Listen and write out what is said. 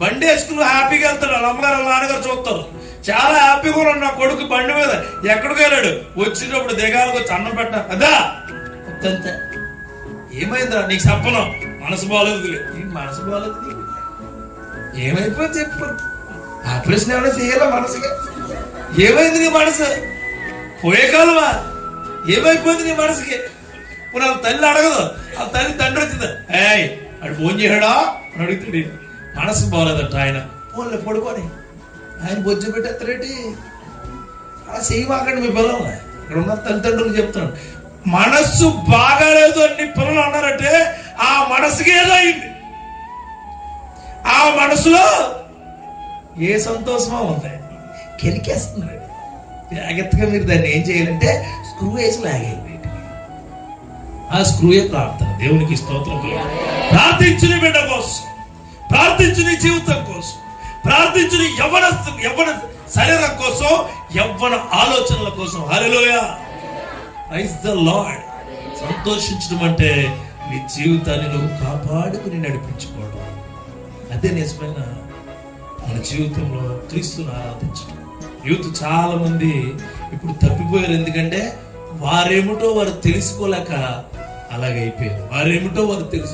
బండి వేసుకుని హ్యాపీగా వెళ్తాడు. వాళ్ళ అమ్మగారు వాళ్ళ నాన్నగారు చూస్తారు. చాలా హ్యాపీగా ఉన్నాడు నా కొడుకు బండి మీద. ఎక్కడికి వెళ్ళాడు, వచ్చినప్పుడు దిగాలకు వచ్చి అన్నం పెట్ట అదా అంతే. ఏమైందిరా నీకు చెప్పను, మనసు బాగలేదు. మనసు బాగలేదు ఏమైపోయింది చెప్పు. ఆపరేషన్ ఏమైనా చేయాలా మనసుగా? ఏమైంది నీ మనసు? పోయే కాలమా? ఏమైపోయింది నీ మనసుకి? ఇప్పుడు వాళ్ళ తల్లి అడగదు, ఆ తల్లి తండ్రి వచ్చింది, ఏయ్ అడు ఫోన్ చేయడా అని అడుగుతాడు. మనసు బాగలేదంట. ఆయన ఫోన్లో పడుకొని ఆయన బొజ్జు పెట్టేస్తారేంటి? అలా చేయమాకండి మీ పిల్లలు. ఇక్కడ ఉన్న తల్లిదండ్రులు చెప్తున్నాడు, మనస్సు బాగాలేదు అని పిల్లలు అన్నారంటే ఆ మనసుకి ఏదో అయింది. ఆ మనసులో ఏ సంతోషమో ఉంది, కెలికేస్తున్నాడు. జాగ్రత్తగా మీరు దాన్ని ఏం చేయాలంటే స్క్రూ వేసి లాగేయండి. ఆ స్క్రూయే ప్రార్థన. దేవునికి స్తోత్రం. ప్రార్థించుని బిడ్డ కోసం, ప్రార్థించుని జీవితం కోసం, ప్రార్థించుని యవ్వన శరీరం కోసం, యవ్వన ఆలోచనల కోసం. హల్లెలూయా, ప్రైజ్ ద లార్డ్. సంతోషించడం అంటే నీ జీవితాన్ని నువ్వు కాపాడుకుని నడిపించుకోవడం. అదే నిజమైన మన జీవితంలో క్రీస్తుని ఆరాధించడం. యూత్ చాలా మంది ఇప్పుడు తప్పిపోయారు. ఎందుకంటే వారేమిటో వారు తెలుసుకోలేక అలాగైపోయారు. వారేమిటో వారు తెలుసు